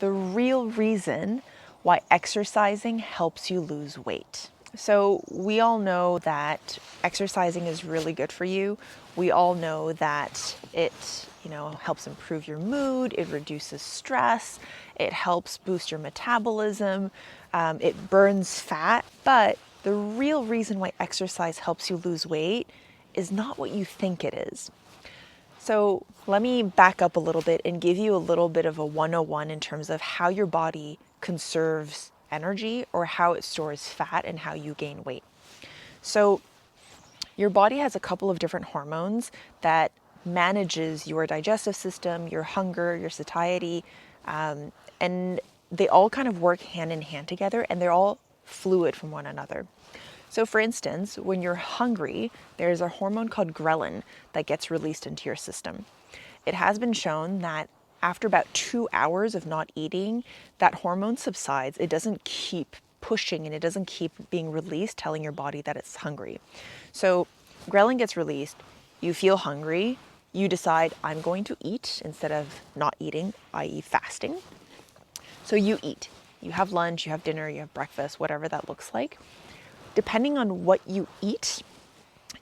the real reason why exercising helps you lose weight. So we all know that exercising is really good for you. We all know that it, helps improve your mood, it reduces stress, it helps boost your metabolism, it burns fat. But the real reason why exercise helps you lose weight is not what you think it is. So let me back up a little bit and give you a little bit of a 101 in terms of how your body conserves energy or how it stores fat and how you gain weight. So your body has a couple of different hormones that manages your digestive system, your hunger, your satiety, and they all kind of work hand in hand together, and they're all fluid from one another. So for instance, when you're hungry, there's a hormone called ghrelin that gets released into your system. It has been shown that after about 2 hours of not eating, that hormone subsides. It doesn't keep pushing and it doesn't keep being released, telling your body that it's hungry. So ghrelin gets released, you feel hungry, you decide, I'm going to eat instead of not eating, i.e. fasting. So you eat. You have lunch, you have dinner, you have breakfast, whatever that looks like. Depending on what you eat,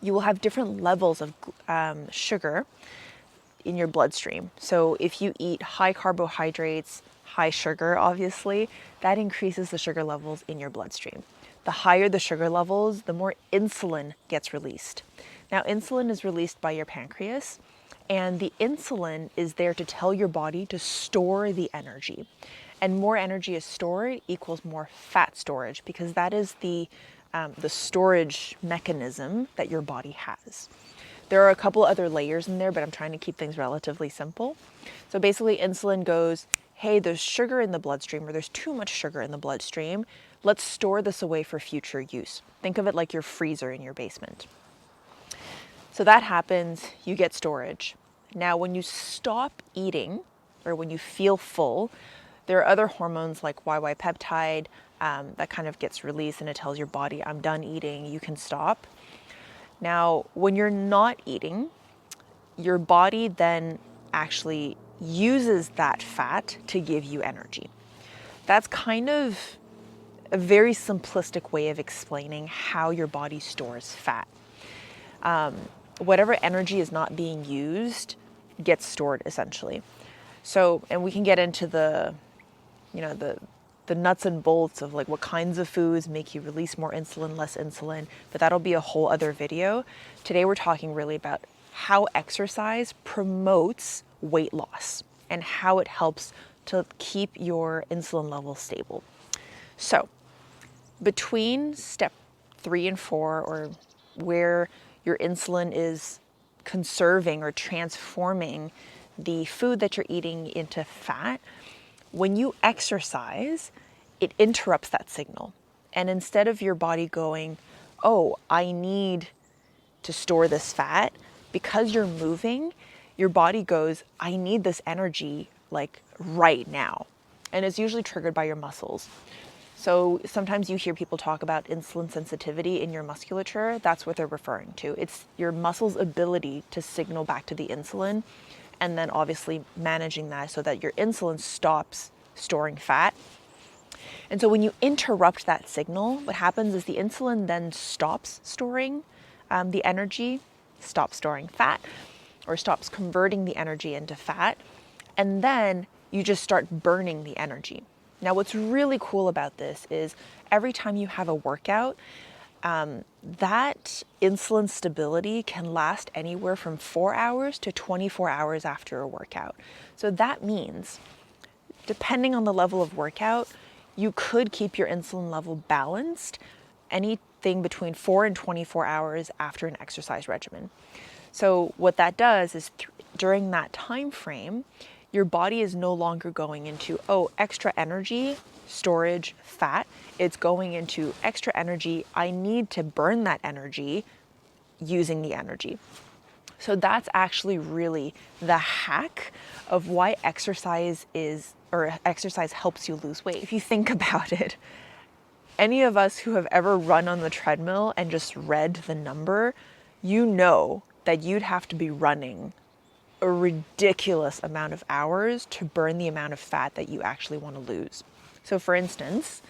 you will have different levels of sugar in your bloodstream. So if you eat high carbohydrates, high sugar, obviously, that increases the sugar levels in your bloodstream. The higher the sugar levels, the more insulin gets released. Now, insulin is released by your pancreas, and the insulin is there to tell your body to store the energy. And more energy is stored equals more fat storage, because that is the storage mechanism that your body has. There are a couple other layers in there, but I'm trying to keep things relatively simple. So basically insulin goes, hey, there's sugar in the bloodstream, or there's too much sugar in the bloodstream. Let's store this away for future use. Think of it like your freezer in your basement. So that happens, you get storage. Now, when you stop eating, or when you feel full, there are other hormones like YY peptide that kind of gets released, and it tells your body, I'm done eating, you can stop. Now, when you're not eating, your body then actually uses that fat to give you energy. That's kind of a very simplistic way of explaining how your body stores fat. Whatever energy is not being used gets stored, essentially. So, and we can get into the nuts and bolts of like what kinds of foods make you release more insulin, less insulin, but that'll be a whole other video. Today we're talking really about how exercise promotes weight loss and how it helps to keep your insulin levels stable. So between step 3 and 4, or where your insulin is conserving or transforming the food that you're eating into fat, when you exercise, it interrupts that signal. And instead of your body going, oh, I need to store this fat, because you're moving, your body goes, I need this energy like right now. And it's usually triggered by your muscles. So sometimes you hear people talk about insulin sensitivity in your musculature. That's what they're referring to. It's your muscles' ability to signal back to the insulin, and then obviously managing that so that your insulin stops storing fat. And so when you interrupt that signal, what happens is the insulin then stops storing the energy, stops storing fat, or stops converting the energy into fat, and then you just start burning the energy. Now, what's really cool about this is every time you have a workout, that insulin stability can last anywhere from 4 hours to 24 hours after a workout. So that means, depending on the level of workout, you could keep your insulin level balanced anything between 4 and 24 hours after an exercise regimen. So what that does is during that time frame, your body is no longer going into, oh, extra energy, storage, fat. It's going into extra energy. I need to burn that energy using the energy. So that's actually really the hack of why exercise helps you lose weight. If you think about it, any of us who have ever run on the treadmill and just read the number, you know that you'd have to be running a ridiculous amount of hours to burn the amount of fat that you actually want to lose. So for instance,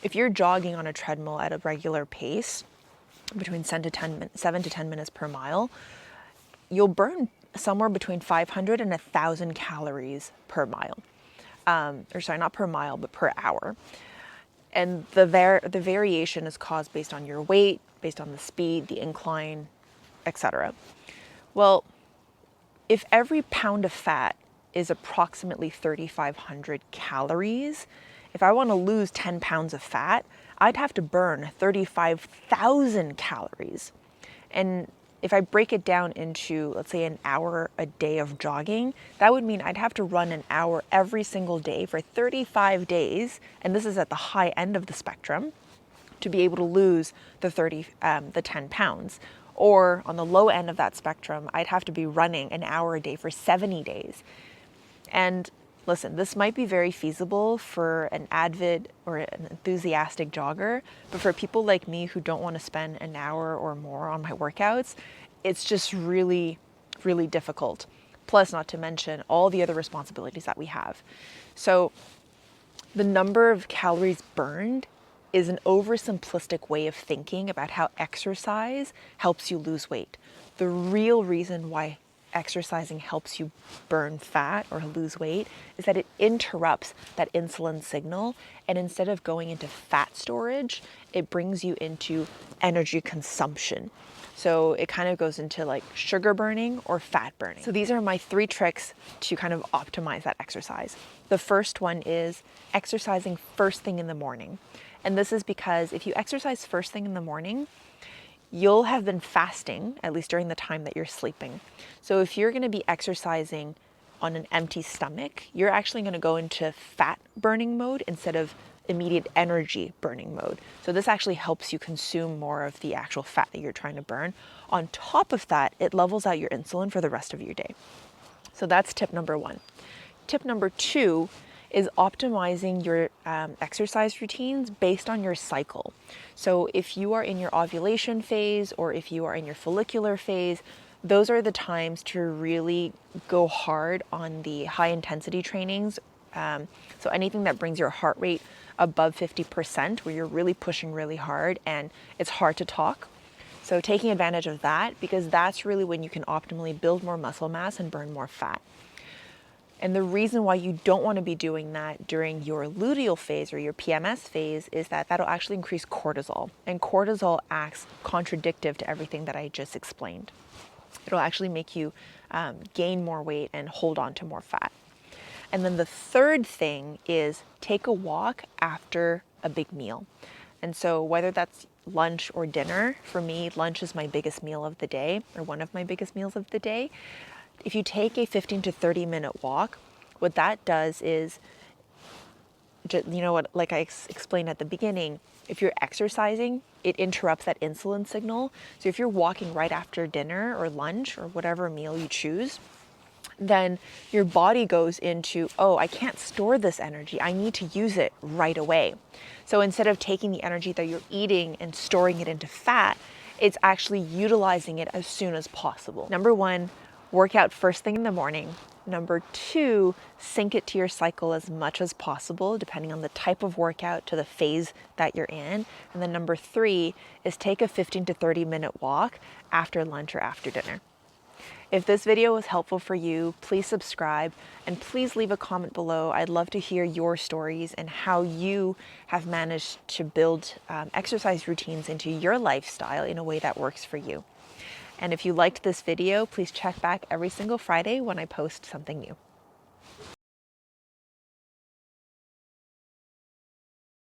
if you're jogging on a treadmill at a regular pace, between 7 to 10 minutes per mile, you'll burn somewhere between 500 and 1,000 calories per mile. Or sorry, not per mile, but per hour. And the variation is caused based on your weight, based on the speed, the incline, etc. Well, if every pound of fat is approximately 3,500 calories, if I want to lose 10 pounds of fat, I'd have to burn 35,000 calories. And if I break it down into, let's say, an hour a day of jogging, that would mean I'd have to run an hour every single day for 35 days, and this is at the high end of the spectrum, to be able to lose the 10 pounds. Or on the low end of that spectrum, I'd have to be running an hour a day for 70 days. And listen, this might be very feasible for an avid or an enthusiastic jogger, but for people like me who don't want to spend an hour or more on my workouts, it's just really, really difficult. Plus, not to mention all the other responsibilities that we have. So the number of calories burned is an oversimplistic way of thinking about how exercise helps you lose weight. The real reason why exercising helps you burn fat or lose weight is that it interrupts that insulin signal, and instead of going into fat storage, it brings you into energy consumption. So it kind of goes into like sugar burning or fat burning. So these are my 3 tricks to kind of optimize that exercise. The first one is exercising first thing in the morning. And this is because if you exercise first thing in the morning, you'll have been fasting, at least during the time that you're sleeping. So if you're going to be exercising on an empty stomach, you're actually going to go into fat burning mode instead of immediate energy burning mode. So this actually helps you consume more of the actual fat that you're trying to burn. On top of that, it levels out your insulin for the rest of your day. So that's tip number 1. Tip number 2 is optimizing your exercise routines based on your cycle. So if you are in your ovulation phase or if you are in your follicular phase, those are the times to really go hard on the high intensity trainings. So anything that brings your heart rate above 50%, where you're really pushing really hard and it's hard to talk. So taking advantage of that, because that's really when you can optimally build more muscle mass and burn more fat. And the reason why you don't want to be doing that during your luteal phase or your PMS phase is that that'll actually increase cortisol. And cortisol acts contradictive to everything that I just explained. It'll actually make you gain more weight and hold on to more fat. And then the third thing is take a walk after a big meal. And so whether that's lunch or dinner, for me, lunch is my biggest meal of the day, or one of my biggest meals of the day. If you take a 15 to 30 minute walk, what that does is, you know what, like I explained at the beginning, if you're exercising, it interrupts that insulin signal. So if you're walking right after dinner or lunch or whatever meal you choose, then your body goes into, oh, I can't store this energy. I need to use it right away. So instead of taking the energy that you're eating and storing it into fat, it's actually utilizing it as soon as possible. Number 1, work out first thing in the morning. Number 2, sync it to your cycle as much as possible, depending on the type of workout to the phase that you're in. And then number 3 is take a 15 to 30 minute walk after lunch or after dinner. If this video was helpful for you, please subscribe and please leave a comment below. I'd love to hear your stories and how you have managed to build exercise routines into your lifestyle in a way that works for you. And if you liked this video, please check back every single Friday when I post something new.